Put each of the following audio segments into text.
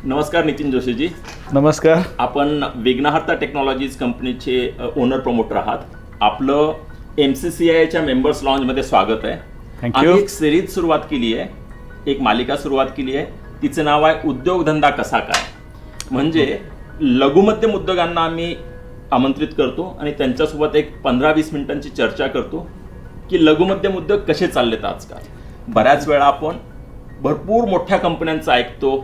नमस्कार नितीन जोशीजी. नमस्कार. आपण विघ्नहर्ता टेक्नॉलॉजीज कंपनीचे ओनर प्रमोटर आहात. आपलं MCCIच्या मेंबर्स लॉन्चमध्ये स्वागत आहे. थँक्यू. आम्ही एक सिरीज सुरुवात केली आहे, एक मालिका सुरुवात केली आहे. तिचं नाव आहे उद्योगधंदा कसा काय. म्हणजे लघुमध्यम उद्योगांना आम्ही आमंत्रित करतो आणि त्यांच्यासोबत एक 15-20 मिनिटांची चर्चा करतो की लघुमध्यम उद्योग कसे चाललेत आजकाल. बऱ्याच वेळा आपण भरपूर मोठ्या कंपन्यांचं ऐकतो,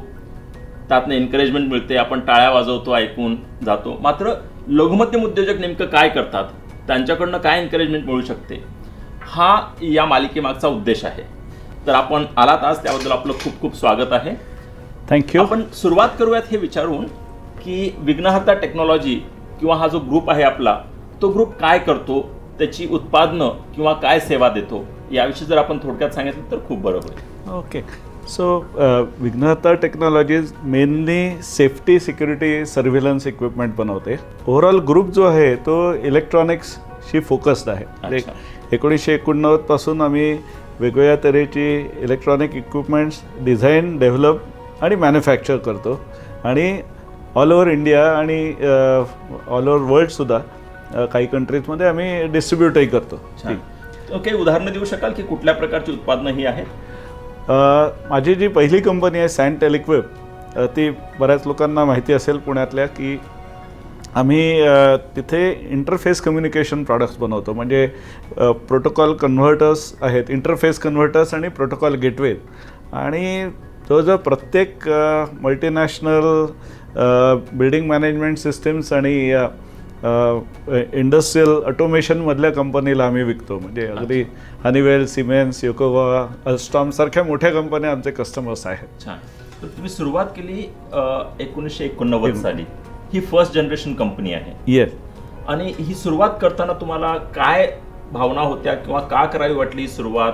त्यातनं एनकरेजमेंट मिळते, आपण टाळ्या वाजवतो, ऐकून जातो. मात्र लघुमध्यम उद्योजक नेमकं काय करतात, त्यांच्याकडनं काय एनकरेजमेंट मिळू शकते, हा या मालिकेमागचा उद्देश आहे. तर आपण आलात आज, त्याबद्दल आपलं खूप खूप स्वागत आहे. थँक्यू. आपण सुरुवात करूयात हे विचारून की विघ्नहर्ता टेक्नॉलॉजी किंवा हा जो ग्रुप आहे आपला, तो ग्रुप काय करतो, त्याची उत्पादनं किंवा काय सेवा देतो, याविषयी जर आपण थोडक्यात सांगितलं तर खूप बरं होईल. ओके. सो विघ्नहर्ता technologies mainly safety, security, surveillance equipment बनवते. ओव्हरऑल ग्रुप जो आहे तो इलेक्ट्रॉनिक्सशी फोकस्ड आहे. अच्छा. 1989 पासून आम्ही वेगवेगळ्या तऱ्हेची इलेक्ट्रॉनिक इक्विपमेंट्स डिझाईन, डेव्हलप आणि मॅन्युफॅक्चर करतो. आणि ऑल ओव्हर इंडिया आणि ऑल ओव्हर वर्ल्डसुद्धा काही कंट्रीजमध्ये आम्ही डिस्ट्रीब्यूटही करतो. ओके, उदाहरणं देऊ शकाल की कुठल्या प्रकारची उत्पादनं ही आहेत? माझी जी पहिली कंपनी आहे सॅन टेलिक्विप, ती बऱ्याच लोकांना माहिती असेल पुण्यातल्या, की आम्ही तिथे इंटरफेस कम्युनिकेशन प्रॉडक्ट्स बनवतो. म्हणजे प्रोटोकॉल कन्व्हर्टर्स आहेत, इंटरफेस कन्व्हर्टर्स आणि प्रोटोकॉल गेटवे. आणि जवळजवळ प्रत्येक मल्टीनॅशनल बिल्डिंग मॅनेजमेंट सिस्टीम्स आणि इंडस्ट्रियल ऑटोमेशनमधल्या कंपनीला आम्ही विकतो. म्हणजे अगदी हनीवेल, सिमेन्स, योकोहामा, अल्स्टॉम सारख्या मोठ्या कंपन्या आमचे कस्टमर्स आहेत. छान. तर तुम्ही सुरुवात केली 1989 साली. ही फर्स्ट जनरेशन कंपनी आहे. येस. आणि ही सुरुवात करताना तुम्हाला काय भावना होत्या किंवा का करावी वाटली ही सुरुवात?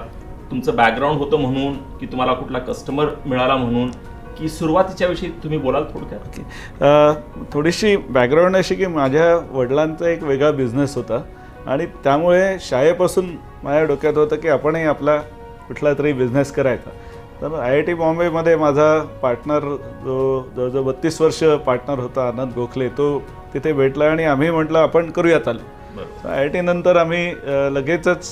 तुमचं बॅकग्राऊंड होतं म्हणून की तुम्हाला कुठला कस्टमर मिळाला म्हणून, की सुरुवातीच्या विषयी तुम्ही बोलाल थोडक्यात? थोडीशी बॅकग्राऊंड अशी की माझ्या वडिलांचा एक वेगळा बिझनेस होता आणि त्यामुळे शाळेपासून माझ्या डोक्यात होतं की आपणही आपला कुठला तरी बिझनेस करायचा. तर IIT बॉम्बेमध्ये माझा पार्टनर, जो जवळजवळ 32 वर्ष पार्टनर होता, आनंद गोखले, तो तिथे भेटला आणि आम्ही म्हटलं आपण करूया चालू. IIT नंतर आम्ही लगेचच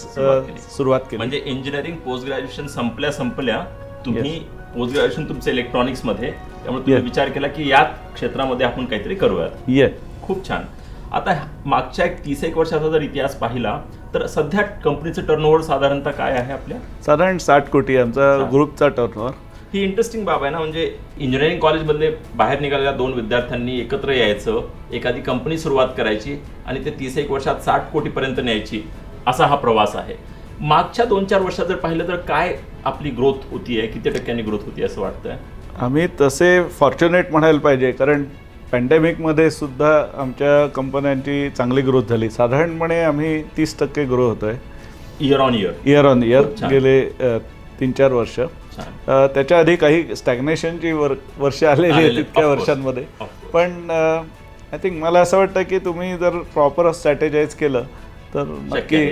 सुरुवात केली. म्हणजे इंजिनिअरिंग पोस्ट ग्रॅज्युएशन संपल्या तुम्ही पोस्ट ग्रॅज्युएशन तुमचं इलेक्ट्रॉनिक्समध्ये, त्यामुळे तुम्ही विचार केला की या क्षेत्रामध्ये आपण काहीतरी करूयात. खूप छान. आता मागच्या 30 वर्षाचा जर इतिहास पाहिला तर सध्या कंपनीचं टर्नओव्हर साधारणतः काय आहे आपल्या? साधारण 60 कोटी आमचा ग्रुपचा टर्नओव्हर. ही इंटरेस्टिंग बाब आहे ना. म्हणजे इंजिनिअरिंग कॉलेजमधले बाहेर निघालेल्या 2 विद्यार्थ्यांनी एकत्र यायचं, एखादी कंपनी सुरुवात करायची आणि ते 30 वर्षात 60 कोटीपर्यंत न्यायची, असा हा प्रवास आहे. मागच्या 2-4 वर्षात जर पाहिलं तर काय आपली ग्रोथ होती आहे, किती टक्क्यांनी ग्रोथ होती असं वाटतंय? आम्ही तसे फॉर्च्युनेट म्हणायला पाहिजे, कारण पॅन्डेमिकमध्ये सुद्धा आमच्या कंपन्यांची चांगली ग्रोथ झाली. साधारणपणे आम्ही 30% ग्रो होतो आहे इयर ऑन इयर गेले 3-4 वर्ष. त्याच्या आधी काही स्टॅग्नेशनची वर्ष आलेली आहेत तितक्या वर्षांमध्ये. पण आय थिंक मला असं वाटतं की तुम्ही जर प्रॉपर स्ट्रॅटेजाइज केलं तर नक्की.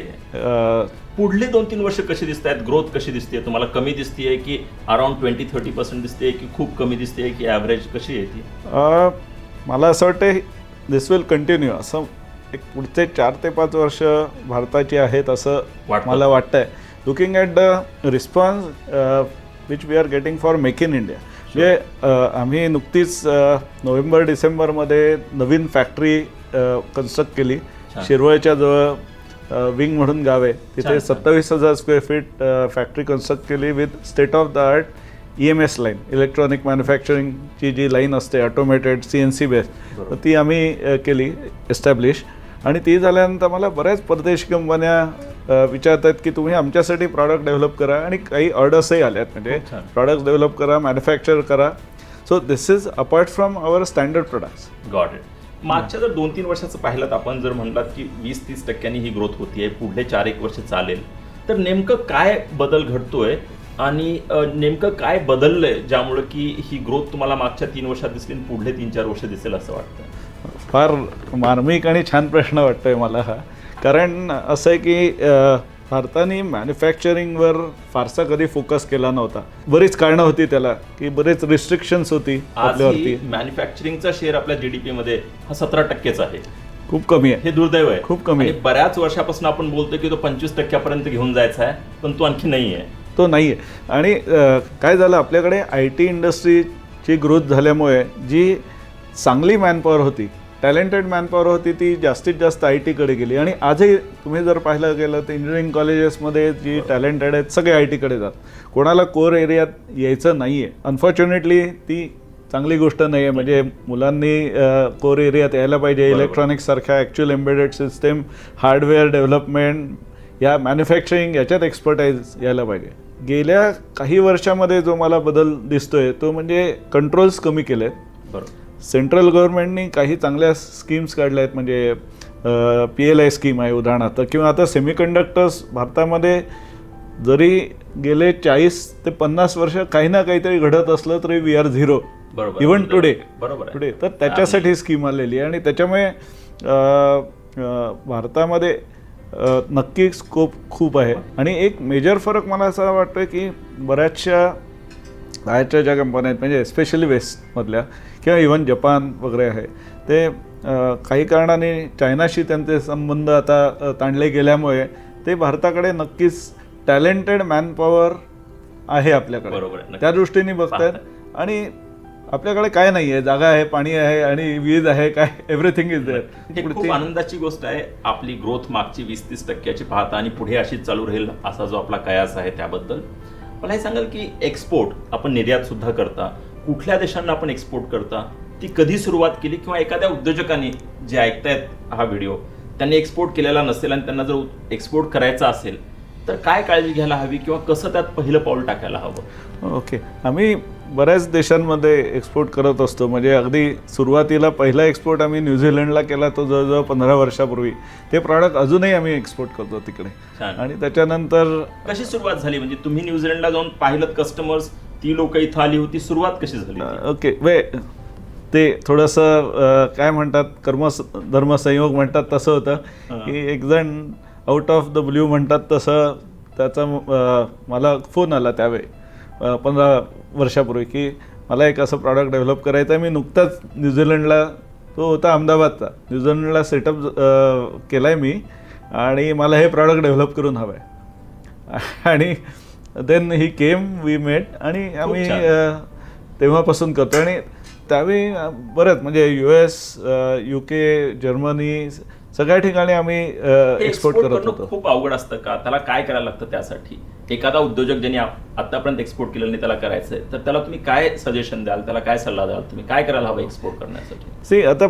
पुढली 2-3 वर्ष कशी दिसत आहेत? ग्रोथ कशी दिसते तुम्हाला? कमी दिसतेय की अराउंड 20-30% दिसते, की खूप कमी दिसते, की ॲव्हरेज कशी आहे ती? मला असं वाटतं दिस विल कंटिन्यू. असं एक पुढचे 4 ते 5 वर्ष भारताची आहेत असं मला वाटतं आहे. Looking at the response which we are getting for make in India. म्हणजे आम्ही नुकतीच नोव्हेंबर-डिसेंबरमध्ये नवीन फॅक्टरी कन्स्ट्रक्ट केली. शिरवळच्या जवळ विंग म्हणून गाव आहे, तिथे 27,000 स्क्वेअर फीट फॅक्टरी कन्स्ट्रक्ट केली with state of the art EMS line, electronic मॅन्युफॅक्चरिंगची जी लाईन असते ऑटोमेटेड CNC बेस, तर ती आम्ही केली एस्टॅब्लिश. आणि ती झाल्यानंतर मला बऱ्याच परदेशी कंपन्या विचारतात की तुम्ही आमच्यासाठी प्रॉडक्ट डेव्हलप करा, आणि काही ऑर्डर्सही आल्यात. म्हणजे प्रॉडक्ट डेव्हलप करा, मॅन्युफॅक्चर करा. So this is apart from our standard products. Got it. मागच्या जर 2-3 वर्षाचं पाहिलं आपण, जर म्हणलात की 20-30% ही ग्रोथ होतीये, पुढले 4-1 वर्ष चालेल, तर नेमकं काय बदल घडतोय आणि नेमकं काय बदललंय ज्यामुळे की ही ग्रोथ तुम्हाला मागच्या 3 वर्षात दिसली आणि पुढले 3-4 वर्ष दिसेल असं वाटतं? फार मार्मिक आणि छान प्रश्न वाटतोय मला हा. कारण असं आहे की भारताने मॅन्युफॅक्चरिंगवर फारसा कधी फोकस केला नव्हता. बरीच कारणं होती त्याला, की बरेच रिस्ट्रिक्शन्स होती आपल्यावरती. आजही मॅन्युफॅक्चरिंगचा शेअर आपल्या जीडीपी मध्ये हा 17% आहे. खूप कमी आहे, हे दुर्दैव आहे, खूप कमी आहे. आणि बऱ्याच वर्षापासून आपण बोलतोय की तो 25% घेऊन जायचा आहे, पण तो आणखी नाही आहे. तो नाही आहे. आणि काय झालं, आपल्याकडे आय टी इंडस्ट्रीची ग्रोथ झाल्यामुळे जी चांगली मॅनपॉवर होती, टॅलेंटेड मॅनपॉवर होती, ती जास्तीत जास्त आय टीकडे गेली. आणि आजही तुम्ही जर पाहिलं गेलं तर इंजिनिअरिंग कॉलेजेसमध्ये जी टॅलेंटेड आहेत सगळे आय टीकडे जातात. कोणाला कोर एरियात यायचं नाही आहे. अनफॉर्च्युनेटली ती चांगली गोष्ट नाही आहे. म्हणजे मुलांनी कोर एरियात यायला पाहिजे. इलेक्ट्रॉनिक्ससारख्या actual embedded system, hardware development, या मॅन्युफॅक्चरिंग याच्यात एक्सपर्टाईज यायला पाहिजे. गेल्या काही वर्षामध्ये जो मला बदल दिसतोय तो म्हणजे कंट्रोल्स कमी केले आहेत. बरोबर. सेंट्रल गव्हर्नमेंटनी काही चांगल्या स्कीम्स काढल्या आहेत. म्हणजे PLI स्कीम आहे उदाहरणार्थ, किंवा आता सेमीकंडक्टर्स भारतामध्ये जरी गेले 40 ते 50 वर्ष काही ना काहीतरी घडत असलं तरी we are zero even today. Today तर त्याच्यासाठी स्कीम आलेली आहे. आणि त्याच्यामुळे भारतामध्ये नक्की स्कोप खूप आहे. आणि एक मेजर फरक मला असा वाटतोय की बऱ्याचशा बाहेरच्या ज्या कंपन्या आहेत, म्हणजे एस्पेशली वेस्टमधल्या किंवा इव्हन जपान वगैरे आहे, ते काही कारणाने चायनाशी त्यांचे संबंध आता ताणले गेल्यामुळे ते भारताकडे नक्कीच टॅलेंटेड मॅनपॉवर आहे आपल्याकडे, त्या दृष्टीने बघतायत. आणि आपल्याकडे काय नाही आहे, जागा आहे, पाणी आहे आणि वीज आहे, काय एव्हरीथिंग इज देअर. हे खूप आनंदाची गोष्ट आहे. आपली ग्रोथ मागची 20-30% पाहता आणि पुढे अशीच चालू राहील असा जो आपला कयास आहे त्याबद्दल मला हे सांगाल की एक्सपोर्ट आपण निर्यात सुद्धा करता, कुठल्या देशांना आपण एक्सपोर्ट करता, ती कधी सुरुवात केली, किंवा एखाद्या उद्योजकांनी जे ऐकतायत हा व्हिडिओ त्यांनी एक्सपोर्ट केलेला नसेल आणि त्यांना जर एक्सपोर्ट करायचा असेल तर काय काळजी घ्यायला हवी, किंवा कसं त्यात पहिलं पाऊल टाकायला हवं? ओके, आम्ही बऱ्याच देशांमध्ये एक्सपोर्ट करत असतो. म्हणजे अगदी सुरुवातीला पहिला एक्सपोर्ट आम्ही न्यूझीलंडला केला, तो जवळजवळ 15 वर्षापूर्वी. ते प्रॉडक्ट अजूनही आम्ही एक्सपोर्ट करतो तिकडे. आणि त्याच्यानंतर कशी सुरुवात झाली, म्हणजे तुम्ही न्यूझीलंडला जाऊन पाहिलं कस्टमर्स, ती लोक इथं आली होती, सुरुवात कशी झाली? ओके, ते थोडंसं काय म्हणतात, धर्मसंयोग म्हणतात तसं होतं की एक जण आउट ऑफ द ब्ल्यू म्हणतात तसं त्याचा मला फोन आला त्यावेळी 15 वर्षापूर्वी की मला एक असं प्रॉडक्ट डेव्हलप करायचं आहे. मी नुकताच न्यूझीलंडला, तो होता अहमदाबादचा, न्यूझीलंडला सेटअप केला आहे मी, आणि मला हे प्रॉडक्ट डेव्हलप करून हवं आहे. आणि देन ही केम, वी मेट, आणि आम्ही तेव्हापासून करतो. आणि त्यावेळी बरंच म्हणजे US, UK, जर्मनी सगळ्या ठिकाणी आम्ही एक्सपोर्ट करत होतो. खूप अवघड असतं का? त्याला काय करायला लागतं त्यासाठी? एखादा उद्योजक ज्यांनी आतापर्यंत एक्सपोर्ट केलं नाही, त्याला करायचंय, तर त्याला तुम्ही काय सजेशन द्याल, त्याला काय सल्ला द्याल, तुम्ही काय करायला हवं एक्सपोर्ट करण्यासाठी? आता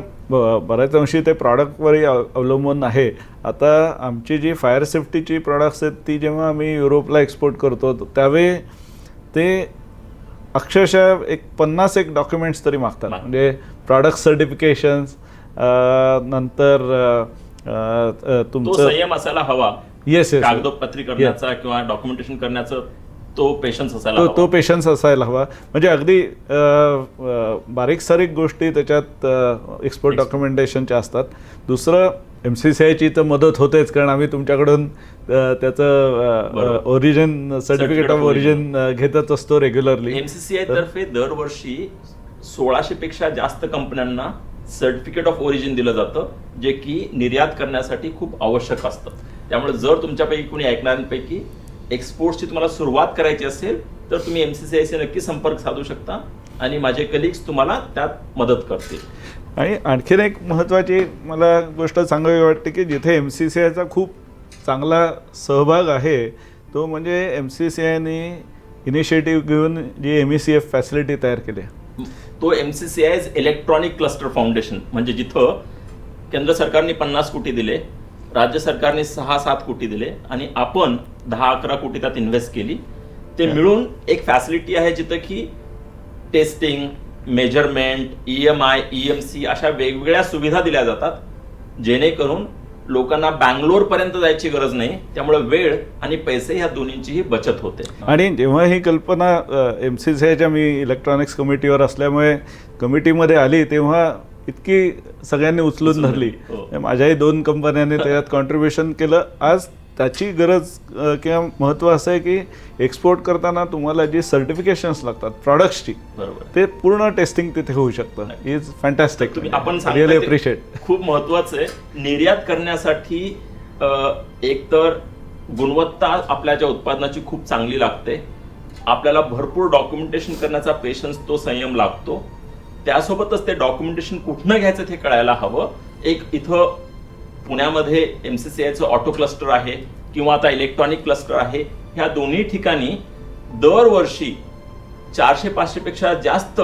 बऱ्याच अंशी ते प्रॉडक्टवरही अवलंबून आहे. आता आमची जी फायर सेफ्टीची प्रॉडक्ट्स आहेत ती जेव्हा आम्ही युरोपला एक्सपोर्ट करतो त्यावेळी ते अक्षरशः 50 डॉक्युमेंट्स तरी मागतात. म्हणजे प्रॉडक्ट सर्टिफिकेशन्स, नंतर तुमचं संयम असायला हवा. येस, कागदोपत्री करण्याचा किंवा डॉक्युमेंटेशन करण्याचा तो पेशन्स असायला हवा. तो पेशन्स असायला हवा. म्हणजे अगदी बारीक सारीक गोष्टी त्याच्यात एक्सपोर्ट डॉक्युमेंटेशनच्या असतात. दुसरं MCCIची तर मदत होतेच, कारण आम्ही तुमच्याकडून त्याचं ओरिजिन, सर्टिफिकेट ऑफ ओरिजिन घेतच असतो रेग्युलरली. MCCI तर्फे दरवर्षी 1600 पेक्षा जास्त कंपन्यांना सर्टिफिकेट ऑफ ओरिजिन दिलं जातं, जे की निर्यात करण्यासाठी खूप आवश्यक असतं. त्यामुळे जर तुमच्यापैकी कोणी ऐकणाऱ्यांपैकी एक्सपोर्टची तुम्हाला सुरुवात करायची असेल तर तुम्ही MCCIशी नक्की संपर्क साधू शकता आणि माझे कलिग्स तुम्हाला त्यात मदत करतील. आणि आणखीन एक महत्त्वाची मला गोष्ट सांगावी वाटते की जिथे MCCIचा खूप चांगला सहभाग आहे तो म्हणजे MCCIने इनिशिएटिव्ह घेऊन जी MECF फॅसिलिटी तयार केली. तो MCCI इलेक्ट्रॉनिक क्लस्टर फाउंडेशन, म्हणजे जिथं केंद्र सरकारने 50 कोटी दिले, राज्य सरकारने 6-7 कोटी दिले आणि आपण 10-11 कोटी त्यात इन्व्हेस्ट केली. ते मिळून एक फॅसिलिटी आहे जिथं की टेस्टिंग, मेजरमेंट, EMI, EMC अशा वेगवेगळ्या सुविधा दिल्या जातात, जेणेकरून लोकांना बँगलोर पर्यंत जायची गरज नाही. त्यामुळे वेळ आणि पैसे ह्या दोन्हींचीही बचत होते. आणि जेव्हा ही कल्पना MCCIच्या, मी इलेक्ट्रॉनिक्स कमिटीवर असल्यामुळे कमिटीमध्ये आली, तेव्हा इतकी सगळ्यांनी उचलून धरली. माझ्याही 2 कंपन्यांनी त्याच्यात कॉन्ट्रीब्युशन केलं. आज त्याची गरज किंवा महत्त्व असं आहे की एक्सपोर्ट करताना तुम्हाला जी सर्टिफिकेशन्स लागतात प्रॉडक्ट्सची, बरोबर, ते पूर्ण टेस्टिंग तिथे होऊ शकतं. Is fantastic. आपण रिअली अप्रिशिएट. खूप महत्वाचं आहे. निर्यात करण्यासाठी एकतर गुणवत्ता आपल्या ज्या उत्पादनाची खूप चांगली लागते, आपल्याला भरपूर डॉक्युमेंटेशन करण्याचा पेशन्स, तो संयम लागतो. त्यासोबतच ते डॉक्युमेंटेशन कुठनं घ्यायचं ते कळायला हवं. एक इथं पुण्यामध्ये MCCIचं ऑटो क्लस्टर आहे किंवा आता इलेक्ट्रॉनिक क्लस्टर आहे. ह्या दोन्ही ठिकाणी दरवर्षी 400-500 पेक्षा जास्त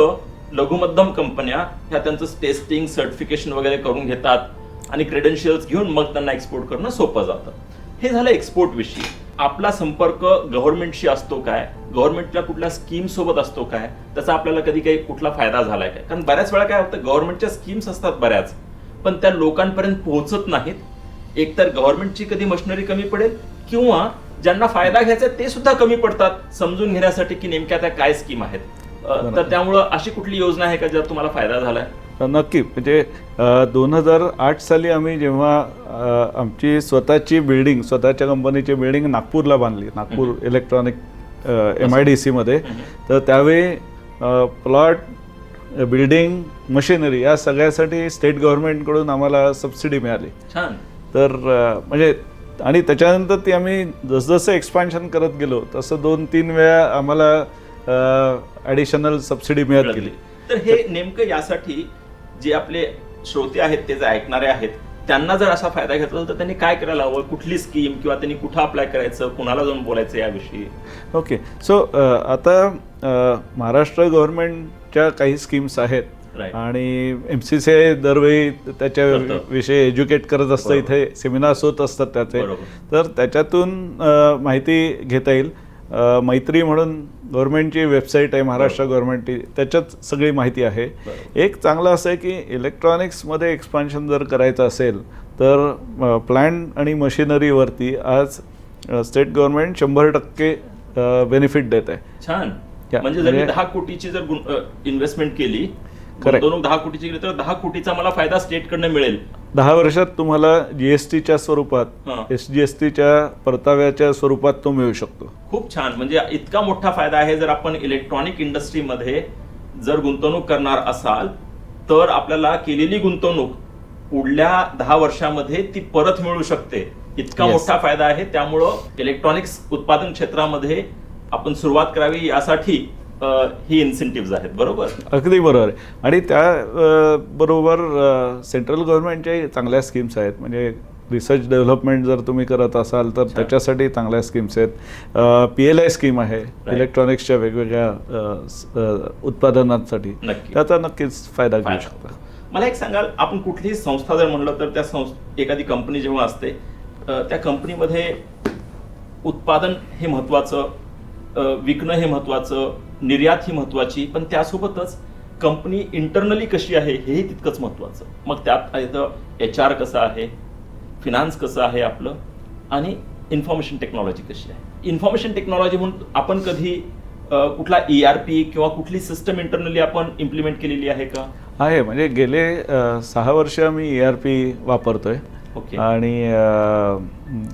लघुमध्यम कंपन्या ह्या त्यांचं टेस्टिंग, सर्टिफिकेशन वगैरे करून घेतात आणि क्रेडेन्शियल्स घेऊन मग त्यांना एक्सपोर्ट करणं सोपं जातं. हे झालं एक्सपोर्ट विषयी. आपला संपर्क गव्हर्नमेंटशी असतो काय, गव्हर्नमेंटच्या कुठल्या स्कीम सोबत असतो काय, त्याचा आपल्याला कधी काही कुठला फायदा झालाय काय? कारण बऱ्याच वेळा काय होतं, गव्हर्नमेंटच्या स्कीम्स असतात बऱ्याच, पण त्या लोकांपर्यंत पोहोचत नाहीत. एकतर गव्हर्नमेंटची कधी मशिनरी कमी पडेल किंवा ज्यांना फायदा घ्यायचा ते सुद्धा कमी पडतात समजून घेण्यासाठी की नेमक्या त्या काय स्कीम आहेत. तर त्यामुळं अशी कुठली योजना आहे का ज्यात तुम्हाला फायदा झालाय? नक्की. म्हणजे 2008 साली आम्ही जेव्हा आमची स्वतःची बिल्डिंग, स्वतःच्या कंपनीची बिल्डिंग नागपूरला बांधली, नागपूर इलेक्ट्रॉनिक MIDC मध्ये, तर त्यावेळी प्लॉट, बिल्डिंग, मशिनरी या सगळ्यासाठी स्टेट गव्हर्नमेंटकडून आम्हाला सबसिडी मिळाली. छान. तर म्हणजे आणि त्याच्यानंतर ती आम्ही जसजसं एक्सपान्शन करत गेलो तसं 2-3 वेळा आम्हाला ॲडिशनल सबसिडी मिळत गेली. तर हे नेमकं यासाठी जे आपले श्रोते आहेत, ते जे ऐकणारे आहेत, त्यांना जर असा फायदा घ्यायचा असेल तर त्यांनी काय करायला हवं? कुठली स्कीम किंवा त्यांनी कुठं अप्लाय करायचं, कुणाला जाऊन बोलायचं याविषयी? ओके. सो आता महाराष्ट्र गव्हर्नमेंटच्या काही स्कीम्स आहेत आणि MCCI दरवेळी त्याच्याविषयी एज्युकेट करत असतं. इथे सेमिनार्स होत असतात त्याचे, तर त्याच्यातून माहिती घेता येईल. मैत्री म्हणून गव्हर्नमेंटची वेबसाईट आहे महाराष्ट्र गव्हर्नमेंटची, त्याच्यात सगळी माहिती आहे. एक चांगलं असं आहे की इलेक्ट्रॉनिक्समध्ये एक्सपान्शन जर करायचं असेल तर प्लॅन्ट आणि मशिनरीवरती आज स्टेट गव्हर्नमेंट 100% बेनिफिट देत आहे. छान. म्हणजे जर 10 कोटीची जर इन्व्हेस्टमेंट केली, गुंतवणूक 10 कोटीची केली, तर 10 कोटीचा मला फायदा स्टेटकडनं मिळेल. 10 वर्षात तुम्हाला GSTच्या स्वरूपात, SGSTच्या परताव्याच्या स्वरूपात तो मिळू शकतो. खूप छान. म्हणजे इतका मोठा फायदा आहे. जर आपण इलेक्ट्रॉनिक इंडस्ट्रीमध्ये जर गुंतवणूक करणार असाल तर आपल्याला केलेली गुंतवणूक पुढल्या 10 वर्षामध्ये ती परत मिळू शकते. इतका मोठा फायदा आहे. त्यामुळं इलेक्ट्रॉनिक्स उत्पादन क्षेत्रामध्ये आपण सुरुवात करावी यासाठी ही इन्सेंटिव्ह आहेत. बरोबर, अगदी बरोबर आहे. आणि त्या बरोबर सेंट्रल गव्हर्नमेंटच्या चांगल्या स्कीम्स आहेत. म्हणजे रिसर्च डेव्हलपमेंट जर तुम्ही करत असाल तर त्याच्यासाठी चांगल्या स्कीम्स आहेत. PLI स्कीम आहे इलेक्ट्रॉनिक्सच्या वेगवेगळ्या उत्पादनांसाठी, त्याचा नक्कीच फायदा घेऊ शकता. मला एक सांगाल, आपण कुठलीही संस्था जर म्हणलं तर त्या एखादी कंपनी जेव्हा असते त्या कंपनीमध्ये उत्पादन हे महत्त्वाचं, विकणं हे महत्त्वाचं, निर्यात ही महत्त्वाची, पण त्यासोबतच कंपनी इंटरनली कशी आहे हेही तितकंच महत्त्वाचं. मग त्यात HR कसं आहे, फिनान्स कसं आहे आपलं, आणि इन्फॉर्मेशन टेक्नॉलॉजी कशी आहे. इन्फॉर्मेशन टेक्नॉलॉजी म्हणून आपण कधी कुठला ERP किंवा कुठली सिस्टम इंटरनली आपण इम्प्लिमेंट केलेली आहे का? आहे. म्हणजे गेले 6 वर्ष मी ERP वापरतोय. आणि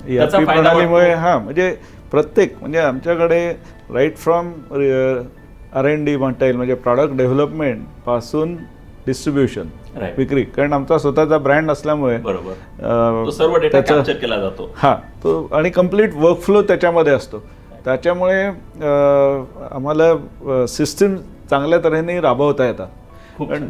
ERP प्रणालीमुळे म्हणजे प्रत्येक, म्हणजे आमच्याकडे राईट फ्रॉम R&D म्हणता येईल, म्हणजे प्रॉडक्ट डेव्हलपमेंट पासून डिस्ट्रीब्युशन, विक्री, कारण आमचा स्वतःचा ब्रँड असल्यामुळे सर्व डेटा कॅप्चर केला जातो. तो आणि कम्प्लीट वर्कफ्लो त्याच्यामध्ये असतो. त्याच्यामुळे आम्हाला सिस्टीम चांगल्या तऱ्हेने राबवता येतात. खूप छान.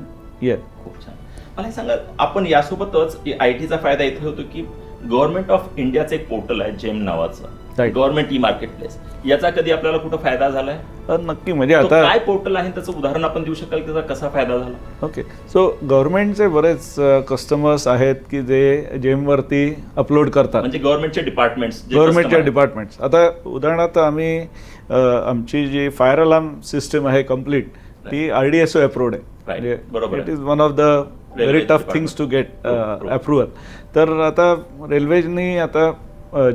मला हे सांगा, आपण यासोबतच IT चा फायदा इथे होतो की गव्हर्नमेंट ऑफ इंडियाचं एक पोर्टल आहे जेम नावाचं, गव्हर्नमेंट E-मार्केटप्लेस. याचा कधी आपल्याला कुठं फायदा झालाय? नक्की. म्हणजे आता काय पोर्टल आहे त्याचं उदाहरण आपण देऊ शकाल, त्याचा कसा फायदा झाला? ओके. सो गव्हर्नमेंटचे बरेच कस्टमर्स आहेत की जे जेमवरती अपलोड करतात, म्हणजे गव्हर्नमेंटच्या डिपार्टमेंट्स. आता उदाहरणार्थ आम्ही आमची जी फायर अलार्म सिस्टम आहे कम्प्लीट, ती RDSO अप्रूव्ड आहे. It is one of the very tough things to get approval. तर आता रेल्वेनी आता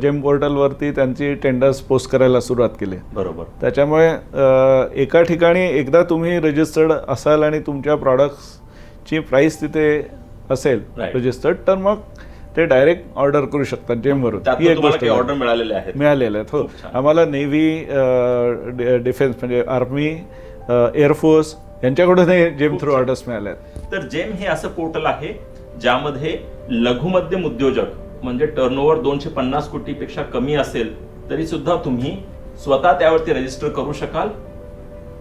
जेम पोर्टलवरती त्यांची टेंडर्स पोस्ट करायला सुरुवात केली. बरोबर. त्याच्यामुळे एका ठिकाणी एकदा तुम्ही रजिस्टर्ड असाल आणि तुमच्या प्रॉडक्ट्सची प्राइस तिथे असेल रजिस्टर्ड, तर मग ते डायरेक्ट ऑर्डर करू शकतात जेमवरून. ही एक गोष्ट ऑर्डर मिळालेले आहेत. मिळालेल्या आहेत. हो, आम्हाला नेव्ही, डिफेन्स म्हणजे आर्मी, एअरफोर्स यांच्याकडूनही जेम थ्रू ऑर्डर्स मिळाल्या आहेत. तर जेम हे असं पोर्टल आहे ज्यामध्ये लघुमध्यम उद्योजक म्हणजे टर्नओव्हर 250 कोटीपेक्षा कमी असेल तरी सुद्धा तुम्ही स्वतः त्यावरती रजिस्टर करू शकाल.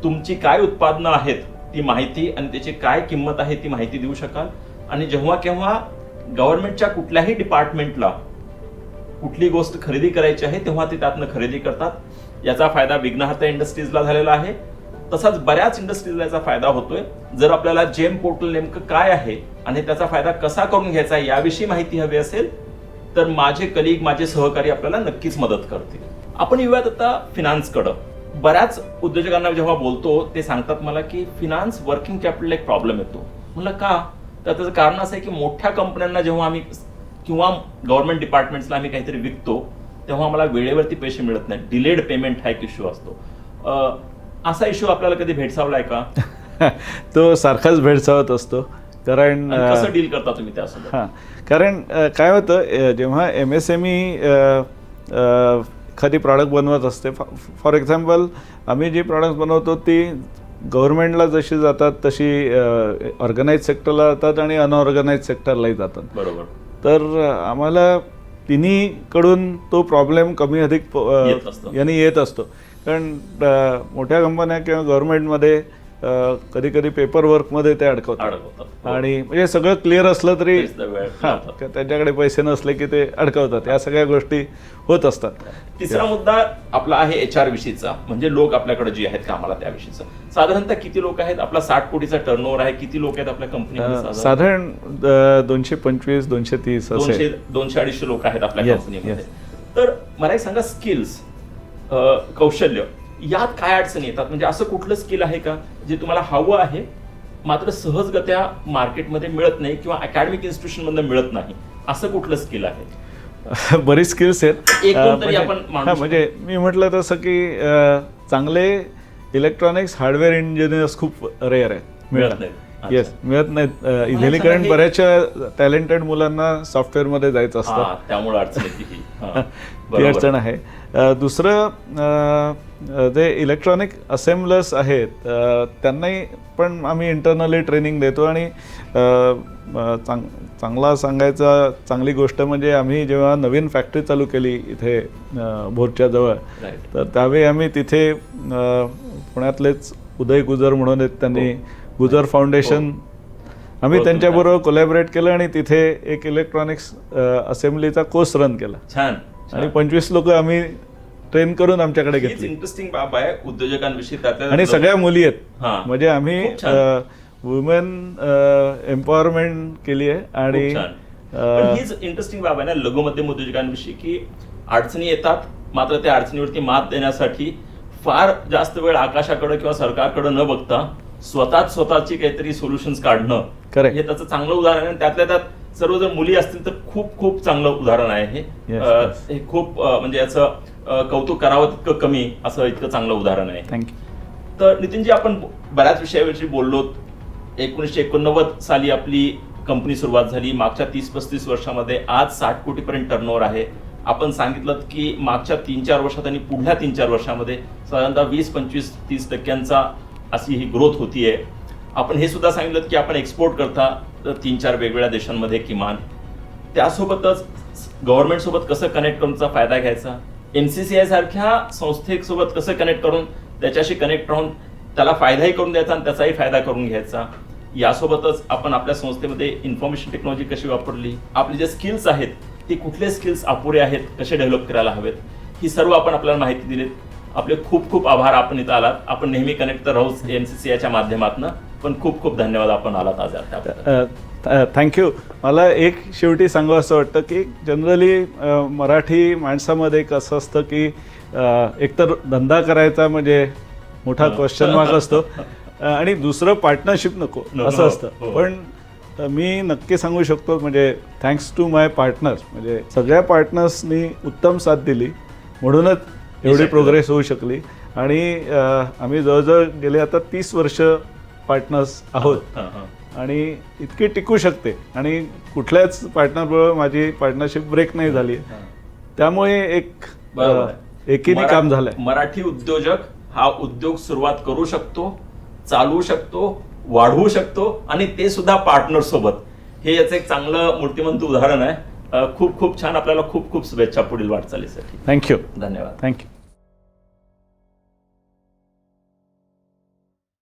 तुमची काय उत्पादनं आहेत ती माहिती आणि त्याची काय किंमत आहे ती माहिती देऊ शकाल. आणि जेव्हा केव्हा गव्हर्नमेंटच्या कुठल्याही डिपार्टमेंटला कुठली गोष्ट खरेदी करायची आहे तेव्हा ते त्यातनं खरेदी करतात. याचा फायदा विघ्नहर्ता इंडस्ट्रीजला झालेला आहे. तसाच बऱ्याच इंडस्ट्रीजला याचा फायदा होतोय. जर आपल्याला जेम पोर्टल नेमकं काय आहे आणि त्याचा फायदा कसा करून घ्यायचा याविषयी माहिती हवी असेल तर माझे कलिग, माझे सहकारी आपल्याला नक्कीच मदत करतील. आपण येऊयात आता फिनान्सकडं. बऱ्याच उद्योजकांना जेव्हा बोलतो ते सांगतात मला की फिनान्स वर्किंग कॅपिटल एक प्रॉब्लेम येतो. म्हणलं का? तर त्याचं कारण असं आहे की मोठ्या कंपन्यांना जेव्हा आम्ही किंवा गव्हर्नमेंट डिपार्टमेंट्सला आम्ही काहीतरी विकतो तेव्हा आम्हाला वेळेवरती पैसे मिळत नाही. डिलेड पेमेंट हा एक इश्यू असतो. असा इश्यू आपल्याला कधी भेडसावलाय का? तो सारखाच भेडसावत असतो. कारण कसं डील करता तुम्ही त्यासोबत? हां, कारण काय होतं, जेव्हा MSME एखादी प्रॉडक्ट बनवत असते, फॉर एक्झाम्पल आम्ही जी प्रॉडक्ट्स बनवतो ती गव्हर्नमेंटला जशी जातात तशी ऑर्गनाइज सेक्टरला जातात आणि अनऑर्गनाइज सेक्टरलाही जातात. बरोबर. तर आम्हाला तिन्हीकडून तो प्रॉब्लेम कमी अधिक यांनी येत असतो. कारण मोठ्या कंपन्या किंवा गव्हर्नमेंटमध्ये कधी कधी पेपर वर्कमध्ये ते अडकवतात आणि म्हणजे सगळं क्लिअर असलं तरी त्यांच्याकडे पैसे नसले की ते अडकवतात. या सगळ्या गोष्टी होत असतात. तिसरा मुद्दा आपला आहे HR विषयीचा, म्हणजे लोक आपल्याकडे जे आहेत कामाला त्याविषयीचा. साधारणतः किती लोक आहेत? आपला 60 कोटीचा टर्नओव्हर आहे. किती लोक आहेत आपल्या कंपनीमध्ये? साधारण 225, 230 असे 200-250 लोक आहेत आपल्या कंपनीमध्ये. तर मला एक सांगा, स्किल्स, कौशल्य यात काय अडचणी येतात? म्हणजे असं कुठलं स्किल आहे का जे तुम्हाला हवं आहे मात्र सहजगत्या मार्केटमध्ये मिळत नाही किंवा अकॅडमिक इन्स्टिट्यूशन मधून मिळत नाही, असं कुठलं स्किल आहे? बरीच स्किल्स आहेत. आपण म्हणजे मी म्हटलं तसं की चांगले इलेक्ट्रॉनिक्स हार्डवेअर इंजिनियर्स खूप रेअर आहेत, मिळत नाहीत. येस, मिळत नाहीत इझिली. कारण बऱ्याचशा टॅलेंटेड मुलांना सॉफ्टवेअरमध्ये जायचं असतं, त्यामुळे अडचण ती अडचण आहे. दुसरं जे इलेक्ट्रॉनिक असेंबलर्स आहेत त्यांनाही पण आम्ही इंटरनली ट्रेनिंग देतो. आणि चांगला सांगायचा चांगली गोष्ट म्हणजे आम्ही जेव्हा नवीन फॅक्टरी चालू केली इथे भोरच्या जवळ, तर त्यावेळी आम्ही तिथे पुण्यातलेच उदय गुजर म्हणून आहेत, त्यांनी गुजर फाउंडेशन, आम्ही त्यांच्याबरोबर कोलॅबरेट केलं आणि तिथे एक इलेक्ट्रॉनिक्स असेंब्लीचा कोर्स रन केला. छान. आणि 25 लोक आम्ही ट्रेन करून आमच्याकडे घेतली. इंटरेस्टिंग बाब आहे उद्योजकांविषयी. आणि सगळ्या मुली आहेत. म्हणजे आम्ही वुमेन एम्पॉवरमेंट केली आहे. आणि हीच इंटरेस्टिंग बाब आहे ना लघु मध्यम उद्योजकांविषयी की अडचणी येतात मात्र त्या अडचणीवरती मात देण्यासाठी फार जास्त वेळ आकाशाकडे किंवा सरकारकडे न बघता स्वतःची काहीतरी सोल्युशन्स काढणं हे त्याचं चांगलं उदाहरण आहे. त्यातल्या त्यात सर्व जर मुली असतील तर खूप खूप चांगलं उदाहरण आहे हे. खूप म्हणजे याचं कौतुक करावं तितकं कमी, असं इतकं चांगलं उदाहरण आहे. थँक्यू. तर नितीनजी, आपण बऱ्याच विषयाविषयी बोललो. 1989 साली आपली कंपनी सुरुवात झाली. मागच्या 30-35 वर्षामध्ये आज 60 कोटीपर्यंत टर्नओव्हर आहे. आपण सांगितलं की मागच्या 3-4 वर्षात आणि पुढल्या 3-4 वर्षामध्ये साधारणतः 20-25-30% अशी ही ग्रोथ होतीये. आपण हे सुद्धा सांगितलं की आपण एक्सपोर्ट करता 3-4 वेगवेगळ्या देशांमध्ये किमान. त्यासोबतच गव्हर्नमेंट सोबत कसं कनेक्ट करून त्याचा फायदा घ्यायचा, MCCI सारख्या संस्थेसोबत कसं कनेक्ट करून त्याच्याशी कनेक्ट राहून त्याला फायदाही करून द्यायचा आणि त्याचाही फायदा करून घ्यायचा. यासोबतच आपण आपल्या संस्थेमध्ये इन्फॉर्मेशन टेक्नॉलॉजी कशी वापरली, आपले जे स्किल्स आहेत ते कुठले स्किल्स अपुरे आहेत, कसे डेव्हलप करायला हवेत, ही सर्व आपण आपल्याला माहिती दिलीत. आपले खूप खूप आभार. आपण इथं आलात. आपण नेहमी कनेक्ट तर राहूच MCCIच्या माध्यमातून. पण खूप खूप धन्यवाद आपण आलात आज. थँक्यू. मला एक शेवटी सांगू असं वाटतं की जनरली मराठी माणसामध्ये कसं असतं की एकतर धंदा करायचा म्हणजे मोठा क्वेश्चन मार्क असतो आणि दुसरं पार्टनरशिप नको असं असतं. पण मी नक्की सांगू शकतो म्हणजे थँक्स टू माय पार्टनर्स, म्हणजे सगळ्या पार्टनर्सनी उत्तम साथ दिली म्हणूनच एवढी प्रोग्रेस होऊ शकली. आणि आम्ही जवळजवळ गेले आता 30 वर्ष पार्टनर्स आहोत. आणि इतकी टिकू शकते आणि कुठल्याच पार्टनरबरोबर माझी पार्टनरशिप ब्रेक नाही झाली. त्यामुळे एक बरोबर आहे. एकीने काम झालंय. मराठी उद्योजक हा उद्योग सुरुवात करू शकतो, चालवू शकतो, वाढवू शकतो आणि ते सुद्धा पार्टनर सोबत. हे याचं एक चांगलं मूर्तिमंत उदाहरण आहे. खूप खूप छान. आपल्याला खूप खूप शुभेच्छा पुढील वाटचालीसाठी. थँक्यू. धन्यवाद. थँक्यू.